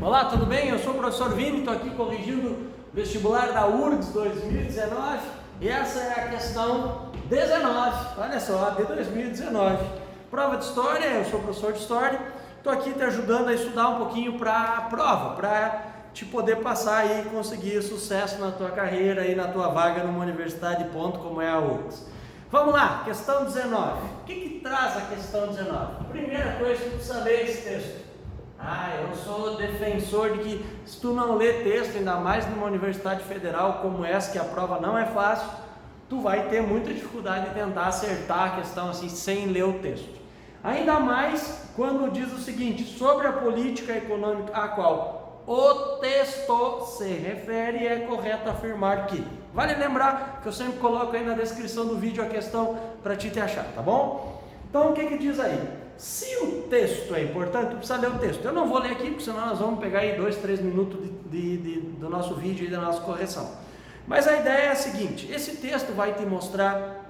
Olá, tudo bem? Eu sou o professor Vini, estou aqui corrigindo o vestibular da URGS 2019 e essa é a questão 19, olha só, de 2019. Prova de História, eu sou professor de História, estou aqui te ajudando a estudar um pouquinho para a prova, para te poder passar e conseguir sucesso na tua carreira e na tua vaga numa universidade ponto como é a URGS. Vamos lá, questão 19. O que traz a questão 19? Primeira coisa, tu precisa ler esse texto. Eu sou defensor de que se tu não lê texto, ainda mais numa universidade federal como essa, que a prova não é fácil, tu vai ter muita dificuldade de tentar acertar a questão assim, sem ler o texto. Ainda mais quando diz o seguinte, sobre a política econômica a qual o texto se refere, é correto afirmar que. Vale lembrar que eu sempre coloco aí na descrição do vídeo a questão para te achar, tá bom? Então o que diz aí? Se o texto é importante, tu precisa ler o texto. Eu não vou ler aqui, porque senão nós vamos pegar aí 2-3 minutos do nosso vídeo e da nossa correção. Mas a ideia é a seguinte, esse texto vai te mostrar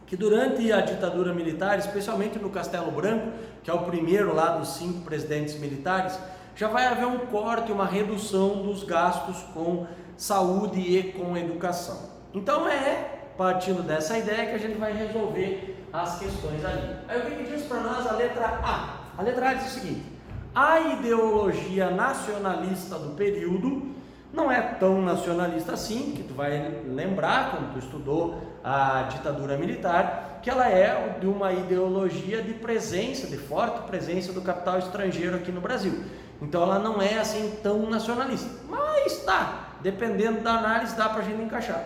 que durante a ditadura militar, especialmente no Castelo Branco, que é o primeiro lá dos 5 presidentes militares, já vai haver um corte, uma redução dos gastos com saúde e com educação. Então partindo dessa ideia que a gente vai resolver as questões ali. Aí o que diz para nós a letra A? A letra A diz o seguinte, a ideologia nacionalista do período não é tão nacionalista assim, que tu vai lembrar quando tu estudou a ditadura militar, que ela é de uma ideologia de presença, de forte presença do capital estrangeiro aqui no Brasil. Então ela não é assim tão nacionalista, mas dependendo da análise dá para a gente encaixar.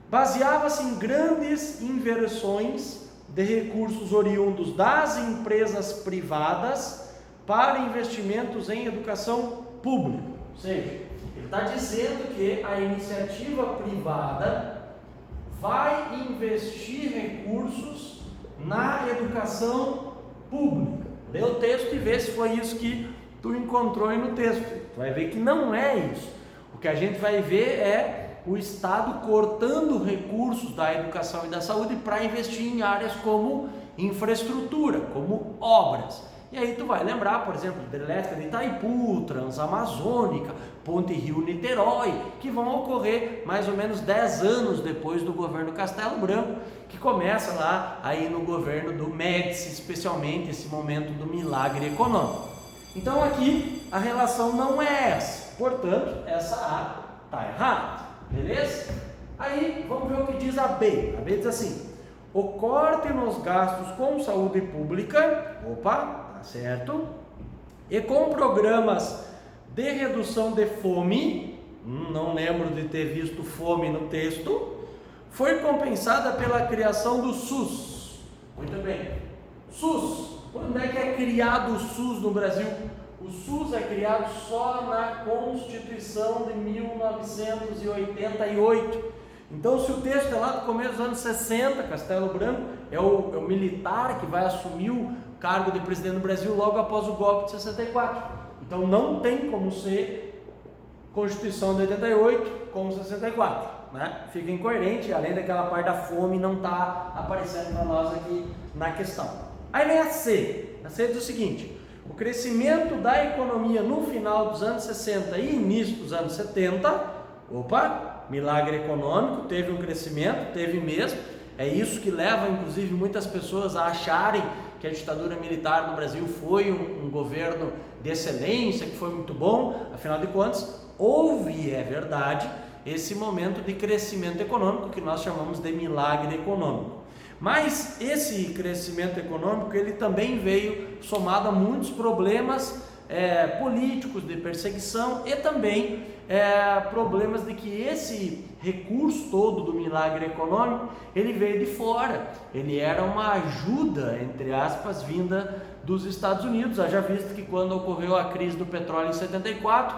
Baseava-se em grandes inversões de recursos oriundos das empresas privadas para investimentos em educação pública. Ou seja, ele está dizendo que a iniciativa privada vai investir recursos na educação pública. Lê o texto e vê se foi isso que tu encontrou aí no texto. Tu vai ver que não é isso. O que a gente vai ver é o Estado cortando recursos da educação e da saúde para investir em áreas como infraestrutura, como obras. E aí tu vai lembrar, por exemplo, hidrelétrica de Itaipu, Transamazônica, Ponte Rio-Niterói, que vão ocorrer mais ou menos 10 anos depois do governo Castelo Branco, que começa lá aí no governo do Médici, especialmente esse momento do milagre econômico. Então aqui a relação não é essa, portanto essa A está errada. Beleza? Aí vamos ver o que diz a B. A B diz assim, o corte nos gastos com saúde pública, tá certo, e com programas de redução de fome, não lembro de ter visto fome no texto, foi compensada pela criação do SUS. Muito bem. SUS, quando é que é criado o SUS no Brasil? O SUS é criado só na Constituição de 1988. Então, se o texto é lá do começo dos anos 60, Castelo Branco é o militar que vai assumir o cargo de presidente do Brasil logo após o golpe de 64. Então, não tem como ser Constituição de 88 como 64. Né? Fica incoerente, além daquela parte da fome não está aparecendo para nós aqui na questão. Aí vem a C. A C diz o seguinte, o crescimento da economia no final dos anos 60 e início dos anos 70, milagre econômico, teve um crescimento, teve mesmo, é isso que leva inclusive muitas pessoas a acharem que a ditadura militar no Brasil foi um governo de excelência, que foi muito bom, afinal de contas, houve, é verdade, esse momento de crescimento econômico que nós chamamos de milagre econômico. Mas esse crescimento econômico ele também veio somado a muitos problemas políticos de perseguição e também problemas de que esse recurso todo do milagre econômico ele veio de fora, ele era uma ajuda, entre aspas, vinda dos Estados Unidos. Haja visto que quando ocorreu a crise do petróleo em 74,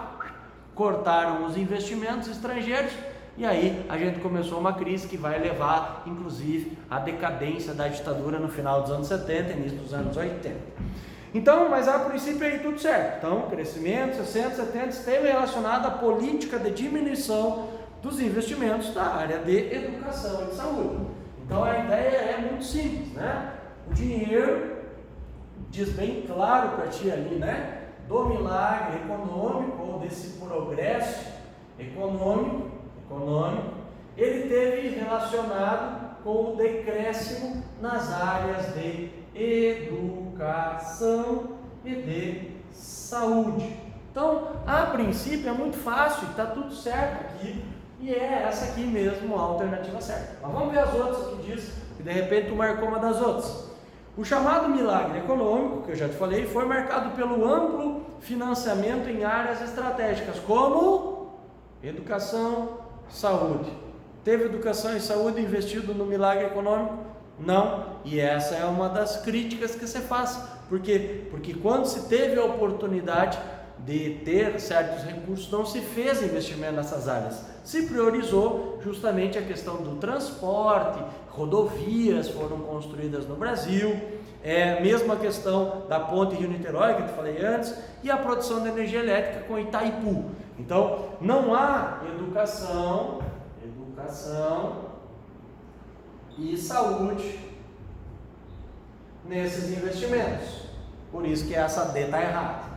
cortaram os investimentos estrangeiros. E aí a gente começou uma crise que vai levar, inclusive, à decadência da ditadura no final dos anos 70 e início dos anos 80. Então, mas a princípio aí tudo certo. Então, crescimento, 60, 70, esteve relacionado à política de diminuição dos investimentos da área de educação e de saúde. Então a ideia é muito simples, né? O dinheiro diz bem claro para ti ali, né? do milagre econômico ou desse progresso econômico, ele teve relacionado com o decréscimo nas áreas de educação e de saúde. Então, a princípio é muito fácil, está tudo certo aqui, e é essa aqui mesmo a alternativa certa. Mas vamos ver as outras que diz, que de repente tu marcou uma das outras. O chamado milagre econômico, que eu já te falei, foi marcado pelo amplo financiamento em áreas estratégicas, como educação, saúde. Teve educação e saúde investido no milagre econômico? Não, e essa é uma das críticas que se faz. Por quê? Porque quando se teve a oportunidade de ter certos recursos, não se fez investimento nessas áreas. Se priorizou justamente a questão do transporte, rodovias foram construídas no Brasil, mesmo a questão da ponte Rio-Niterói, que eu te falei antes, e a produção de energia elétrica com Itaipu. Então, não há educação e saúde nesses investimentos. Por isso que essa D está errada.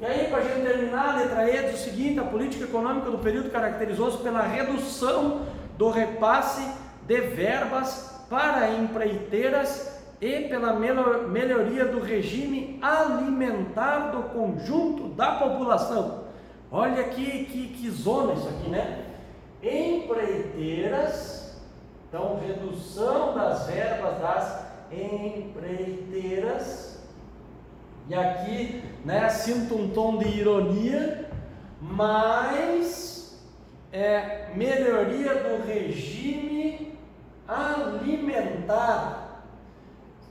E aí, para a gente terminar, a letra E diz o seguinte: a política econômica do período caracterizou-se pela redução do repasse de verbas para empreiteiras e pela melhoria do regime alimentar do conjunto da população. Olha que zona isso aqui, né? Empreiteiras, então redução das verbas das empreiteiras, e aqui, né, sinto um tom de ironia, mas melhoria do regime alimentar.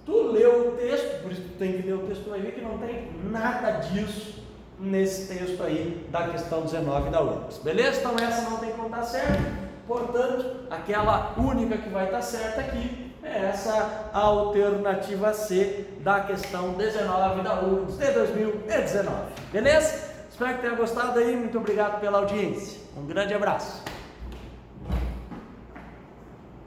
Tu leu o texto, por isso que tu tem que ler o texto, tu vai ver que não tem nada disso nesse texto aí da questão 19 da URGS, beleza? Então essa não tem como estar certa, portanto, aquela única que vai estar certa aqui é essa alternativa C da questão 19 da URGS de 2019, beleza? Espero que tenha gostado aí, muito obrigado pela audiência, um grande abraço.